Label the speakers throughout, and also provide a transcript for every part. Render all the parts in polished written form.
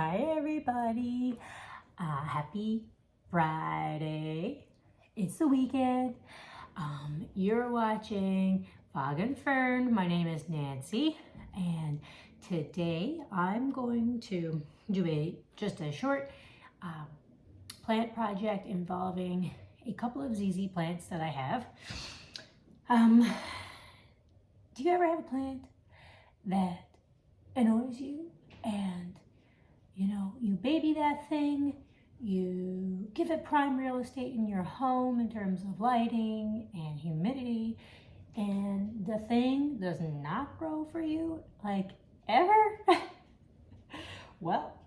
Speaker 1: Hi everybody. Happy Friday. It's the weekend. You're watching Fog and Fern. My name is Nancy, and today I'm going to do just a short plant project involving a couple of ZZ plants that I have. Do you ever have a plant that annoys you and you baby that thing, you give it prime real estate in your home in terms of lighting and humidity, and the thing does not grow for you, like, ever? Well,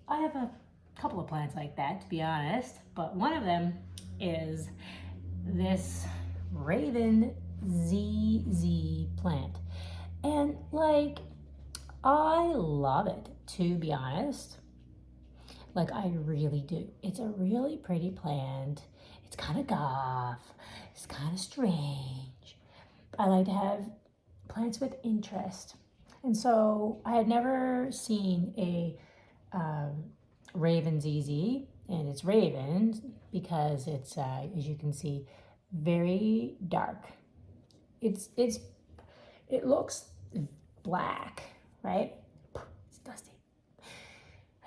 Speaker 1: I have a couple of plants like that, to be honest, but one of them is this Raven ZZ plant. And like, I love it, to be honest. Like, I really do. It's a really pretty plant. It's kind of goth. It's kind of strange. I like to have plants with interest. And so I had never seen a Raven ZZ, and it's Raven because it's, as you can see, very dark. It looks black, right? It's dusty.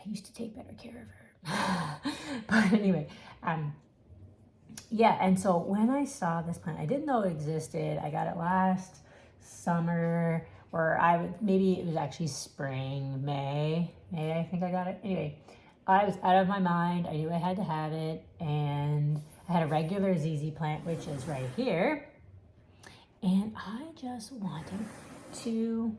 Speaker 1: I used to take better care of her. But anyway, yeah, and so when I saw this plant, I didn't know it existed. I got it last summer, or maybe it was actually spring, May, I think I got it. Anyway, I was out of my mind. I knew I had to have it, and I had a regular ZZ plant, which is right here, and I just wanted to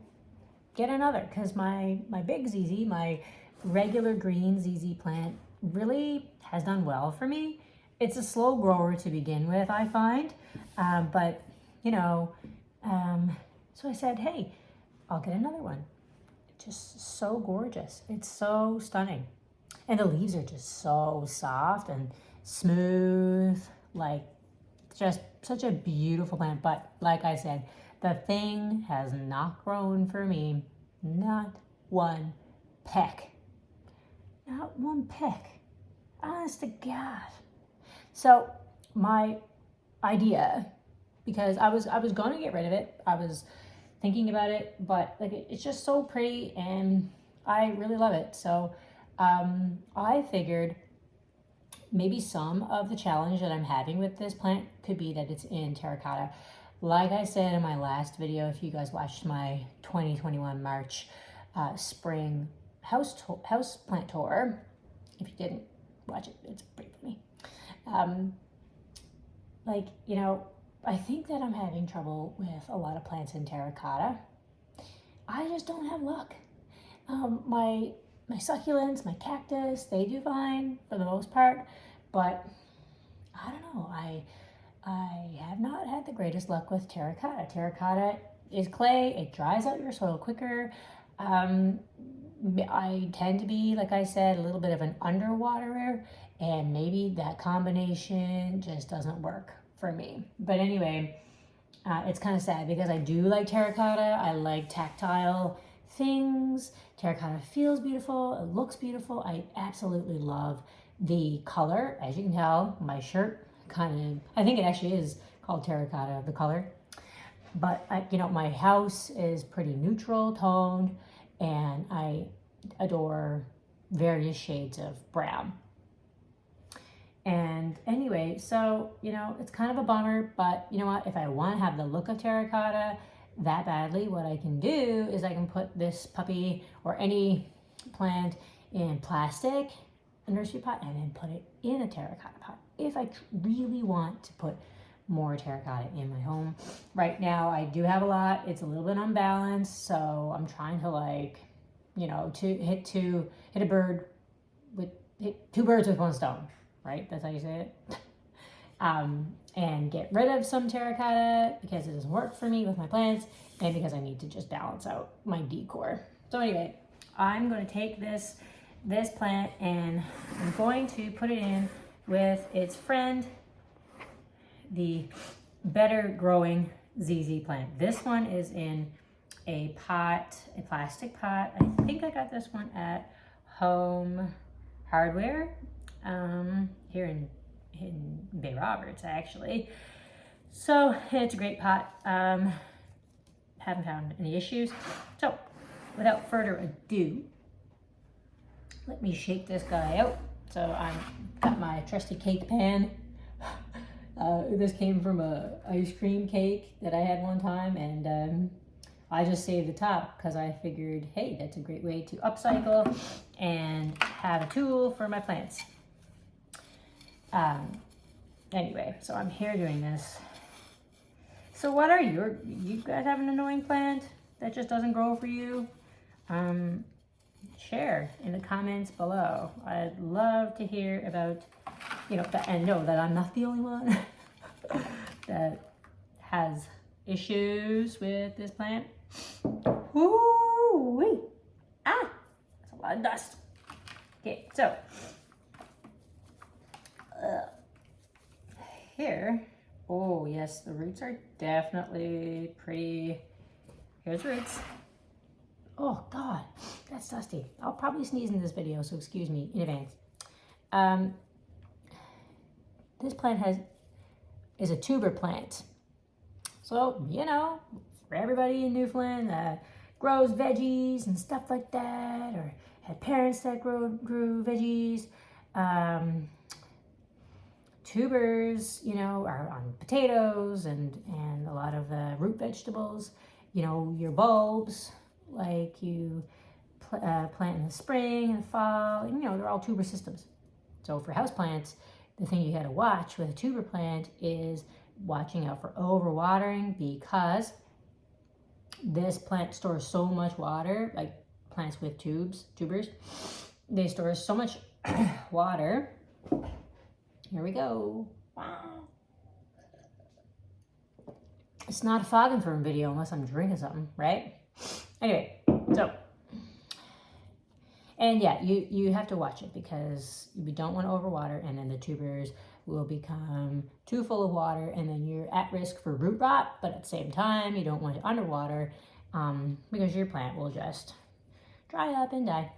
Speaker 1: get another, because my big ZZ, my regular green ZZ plant, really has done well for me. It's a slow grower to begin with, I find, but so I said, hey, I'll get another one. Just so gorgeous. It's so stunning. And the leaves are just so soft and smooth, like, just such a beautiful plant. But like I said, the thing has not grown for me, not one peck. Not one peck. Honest to God. So my idea, because I was going to get rid of it, I was thinking about it, but like it's just so pretty and I really love it. So I figured maybe some of the challenge that I'm having with this plant could be that it's in terracotta. Like I said in my last video, if you guys watched my 2021 March spring house plant tour, if you didn't watch it, it's pretty funny. I think that I'm having trouble with a lot of plants in terracotta. I just don't have luck. My succulents, my cactus, they do fine for the most part, but I don't know. I have not had the greatest luck with terracotta. Terracotta is clay. It dries out your soil quicker. I tend to be, like I said, a little bit of an underwaterer, and maybe that combination just doesn't work for me. But anyway, it's kind of sad because I do like terracotta. I like tactile things. Terracotta feels beautiful. It looks beautiful. I absolutely love the color. As you can tell, my shirt I think it actually is called terracotta, the color. But my house is pretty neutral toned, and I adore various shades of brown. And anyway, so it's kind of a bummer, but you know what, if I want to have the look of terracotta that badly, what I can do is I can put this puppy or any plant in plastic, a nursery pot, and then put it in a terracotta pot if I really want to put more terracotta in my home. Right now I do have a lot. It's a little bit unbalanced, so I'm trying to hit two birds with one stone, right? That's how you say it. And get rid of some terracotta because it doesn't work for me with my plants, and because I need to just balance out my decor. So anyway, I'm going to take this plant and I'm going to put it in with its friend, the better growing ZZ plant. This one is in a pot, a plastic pot. I think I got this one at Home Hardware here in Bay Roberts, actually. So it's a great pot. Haven't found any issues. So without further ado, let me shake this guy out. So I've got my trusty cake pan. This came from a ice cream cake that I had one time, and I just saved the top because I figured, hey, that's a great way to upcycle and have a tool for my plants. Anyway, so I'm here doing this. So what are you guys have an annoying plant that just doesn't grow for you? Share in the comments below. I'd love to hear about, and know that I'm not the only one that has issues with this plant. Ooh-wee. That's a lot of dust. Okay, so here, oh yes, the roots are definitely pretty. Here's roots. Oh God, that's dusty. I'll probably sneeze in this video, so excuse me in advance. This plant is a tuber plant. So, for everybody in Newfoundland that grows veggies and stuff like that, or had parents that grew veggies, tubers, are on potatoes and a lot of root vegetables, your bulbs, like you plant in the spring and the fall, and, they're all tuber systems. So for houseplants, the thing you got to watch with a tuber plant is watching out for overwatering, because this plant stores so much water, like plants with tubers, they store so much water. Here we go. Wow. It's not a fog and firm video unless I'm drinking something, right? Anyway, so, and yeah, you have to watch it because we don't want to overwater, and then the tubers will become too full of water, and then you're at risk for root rot. But at the same time, you don't want to underwater because your plant will just dry up and die.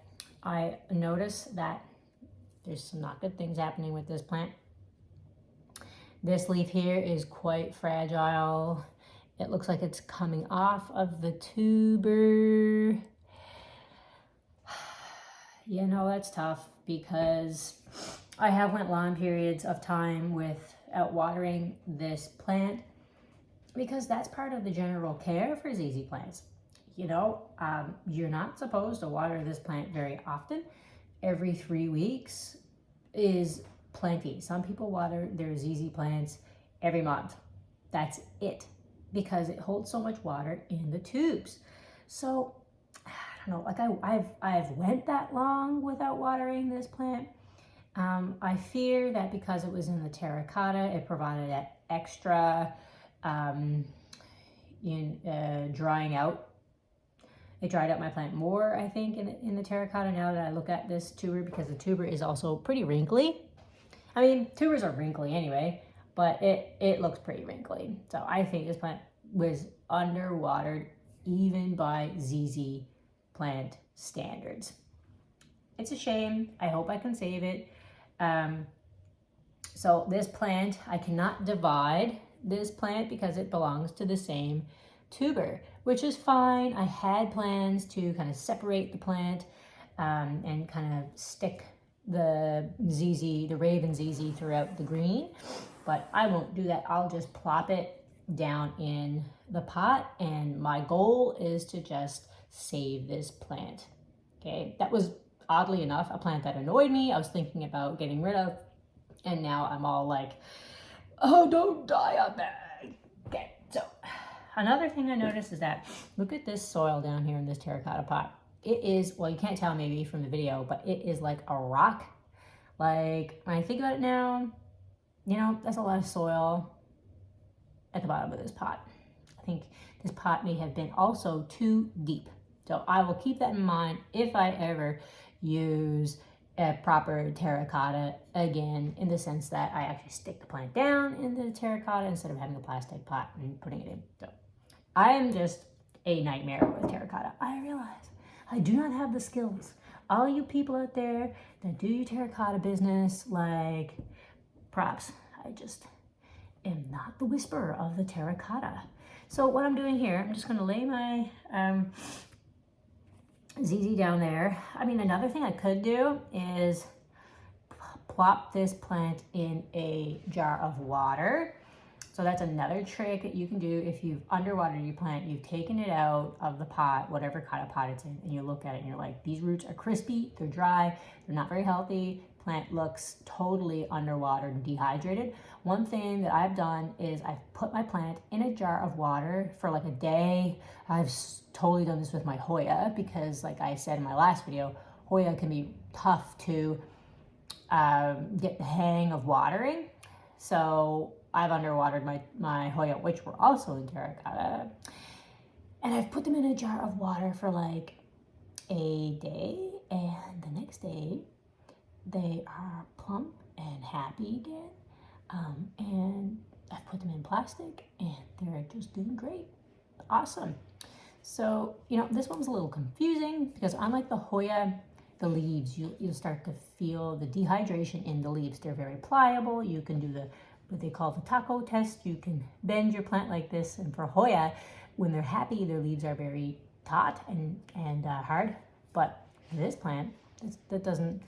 Speaker 1: I notice that there's some not good things happening with this plant. This leaf here is quite fragile. It looks like it's coming off of the tuber. That's tough because I have went long periods of time without watering this plant, because that's part of the general care for ZZ plants. You're not supposed to water this plant very often. Every 3 weeks is plenty. Some people water their ZZ plants every month. That's it, because it holds so much water in the tubes. So I don't know, like I've went that long without watering this plant. I fear that because it was in the terracotta, it provided that extra drying out. It dried out my plant more, I think, in the terracotta, now that I look at this tuber, because the tuber is also pretty wrinkly. I mean, tubers are wrinkly anyway, but it looks pretty wrinkly. So I think this plant was underwatered even by ZZ plant standards. It's a shame. I hope I can save it. So this plant, I cannot divide this plant because it belongs to the same tuber, which is fine. I had plans to kind of separate the plant and kind of stick the Raven ZZ throughout the green, but I won't do that. I'll just plop it down in the pot, and my goal is to just save this plant. Okay, that was oddly enough a plant that annoyed me. I was thinking about getting rid of, and now I'm all like, oh, don't die on that. Okay, so another thing I noticed is that, look at this soil down here in this terracotta pot. It is, well, you can't tell maybe from the video, but it is like a rock. Like, when I think about it now, that's a lot of soil at the bottom of this pot. I think this pot may have been also too deep. So I will keep that in mind if I ever use a proper terracotta again, in the sense that I actually stick the plant down in the terracotta instead of having a plastic pot and putting it in. So I am just a nightmare with terracotta. I realize I do not have the skills all you people out there that do your terracotta business, like, props. I just am not the whisperer of the terracotta. So what I'm doing here, I'm just gonna lay my ZZ down there. I mean, another thing I could do is plop this plant in a jar of water. So that's another trick that you can do if you've underwatered your plant, you've taken it out of the pot, whatever kind of pot it's in, and you look at it and you're like, these roots are crispy, they're dry, they're not very healthy, plant looks totally underwatered and dehydrated. One thing that I've done is I've put my plant in a jar of water for like a day. I've totally done this with my Hoya because, like I said in my last video, Hoya can be tough to get the hang of watering. So I've underwatered my Hoya, which were also in terracotta. And I've put them in a jar of water for like a day. And the next day, they are plump and happy again. And I've put them in plastic and they're just doing great. Awesome. So, you know, this one was a little confusing because unlike the Hoya, the leaves, you'll start to feel the dehydration in the leaves. They're very pliable. You can do what they call the taco test. You can bend your plant like this. And for Hoya, when they're happy, their leaves are very taut and hard. But this plant, that doesn't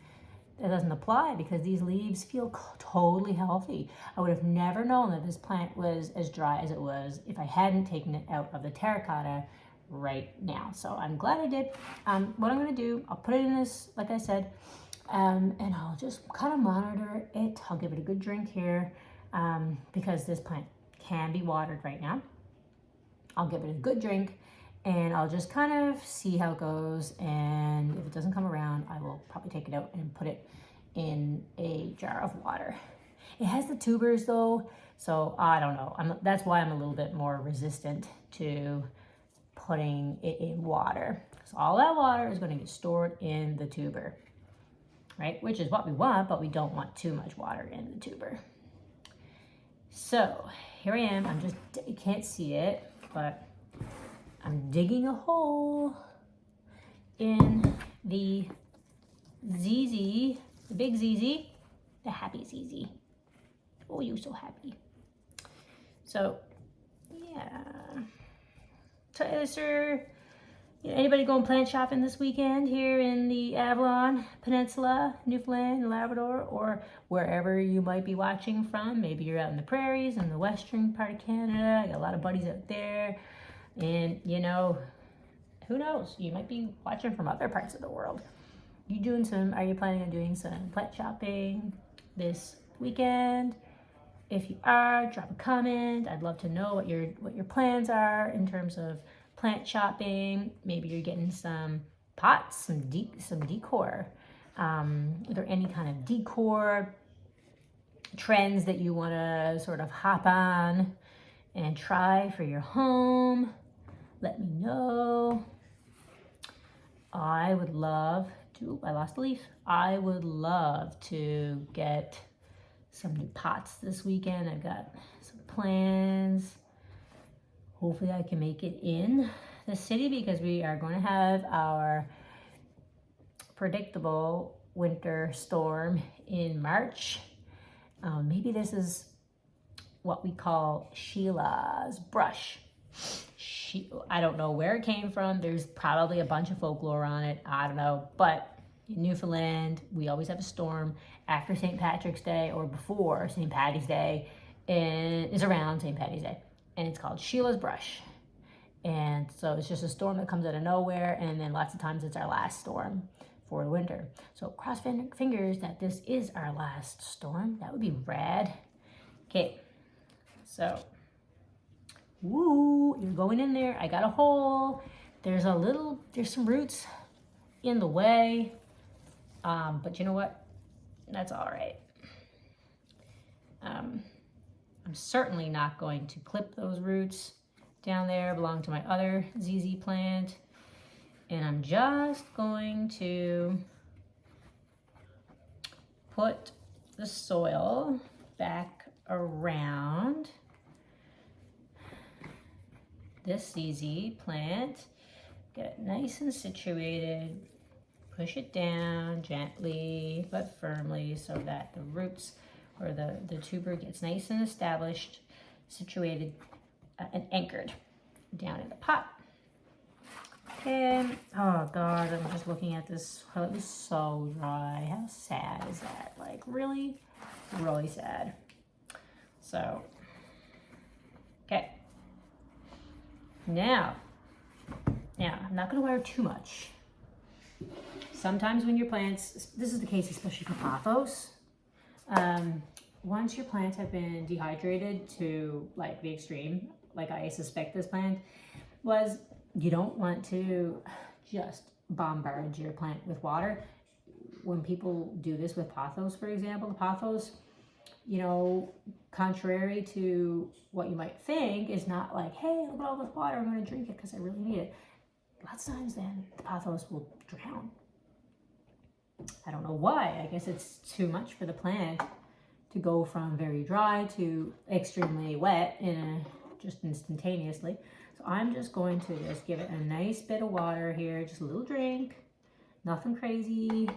Speaker 1: apply because these leaves feel totally healthy. I would have never known that this plant was as dry as it was if I hadn't taken it out of the terracotta right now. So I'm glad I did. What I'm going to do, I'll put it in this, like I said, and I'll just kind of monitor it. I'll give it a good drink here because this plant can be watered right now. I'll give it a good drink and I'll just kind of see how it goes. And if it doesn't come around, I will probably take it out and put it in a jar of water. It has the tubers though, so I don't know. That's why I'm a little bit more resistant to putting it in water. So all that water is going to get stored in the tuber, right? Which is what we want, but we don't want too much water in the tuber. So here I am. You can't see it, but I'm digging a hole in the ZZ, the big ZZ, the happy ZZ. Oh, you're so happy. So, yeah. So, is there anybody going plant shopping this weekend here in the Avalon Peninsula, Newfoundland, Labrador, or wherever you might be watching from? Maybe you're out in the prairies in the western part of Canada. I got a lot of buddies out there. And, you know, who knows? You might be watching from other parts of the world. Are you planning on doing some plant shopping this weekend? If you are, drop a comment. I'd love to know what your plans are in terms of plant shopping. Maybe you're getting some pots, some decor. Are there any kind of decor trends that you want to sort of hop on and try for your home? Let me know. I would love to, I lost a leaf. I would love to get some new pots this weekend. I've got some plans. Hopefully I can make it in the city because we are going to have our predictable winter storm in March. Maybe this is what we call Sheila's brush. I don't know where it came from. There's probably a bunch of folklore on it. I don't know. But in Newfoundland, we always have a storm after St. Patrick's Day or before St. Patty's Day. And it's around St. Patty's Day. And it's called Sheila's brush. And so it's just a storm that comes out of nowhere. And then lots of times it's our last storm for the winter. So cross fingers that this is our last storm. That would be rad. Okay. So, woo, you're going in there. I got a hole. There's some roots in the way. But you know what? That's all right. I'm certainly not going to clip those roots down there. Belong to my other ZZ plant. And I'm just going to put the soil back around this ZZ plant. Get it nice and situated. push it down gently but firmly so that the roots or the tuber gets nice and established, situated and anchored down in the pot. And oh God, I'm just looking at this. Oh, it was so dry. How sad is that? Like really, really sad. So, okay. Now, I'm not going to wire too much. Sometimes when your plants, this is the case especially for pothos, once your plants have been dehydrated to like the extreme, like I suspect this plant was, you don't want to just bombard your plant with water. When people do this with pothos, for example, the pothos, you know, contrary to what you might think, is not like, hey, look at all this water, I'm going to drink it because I really need it. Lots of times then the pothos will drown. I don't know why. I guess it's too much for the plant to go from very dry to extremely wet just instantaneously. So I'm just going to just give it a nice bit of water here, just a little drink, nothing crazy.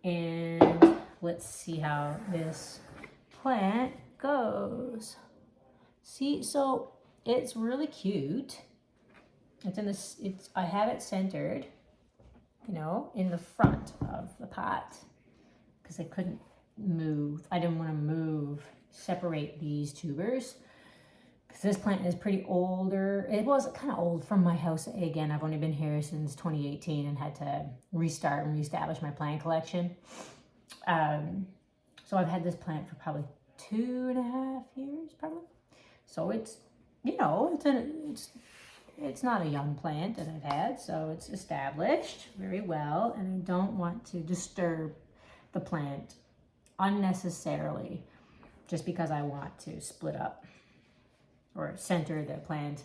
Speaker 1: And let's see how this plant goes. See, so it's really cute. It's in this, I have it centered, you know, in the front of the pot because I couldn't move. I didn't want to separate these tubers because this plant is pretty older. It was kind of old from my house. Again, I've only been here since 2018 and had to restart and reestablish my plant collection. So I've had this plant for probably 2.5 years, probably. So it's, you know, it's not a young plant that I've had, so it's established very well, and I don't want to disturb the plant unnecessarily just because I want to split up or center the plant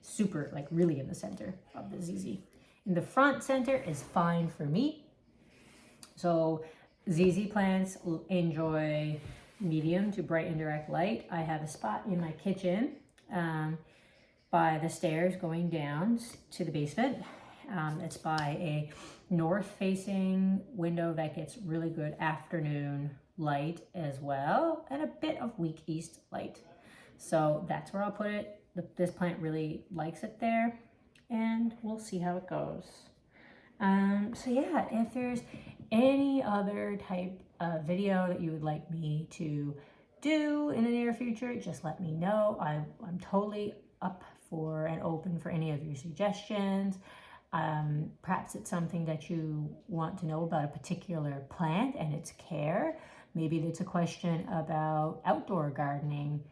Speaker 1: super, like really in the center of the ZZ. In the front center is fine for me. So ZZ plants enjoy medium to bright indirect light. I have a spot in my kitchen by the stairs going down to the basement. It's by a north-facing window that gets really good afternoon light as well, and a bit of weak east light. So that's where I'll put it. This plant really likes it there, and we'll see how it goes. So yeah, if there's any other type of video that you would like me to do in the near future, just let me know. I'm totally up for and open for any of your suggestions. Perhaps it's something that you want to know about a particular plant and its care. Maybe it's a question about outdoor gardening.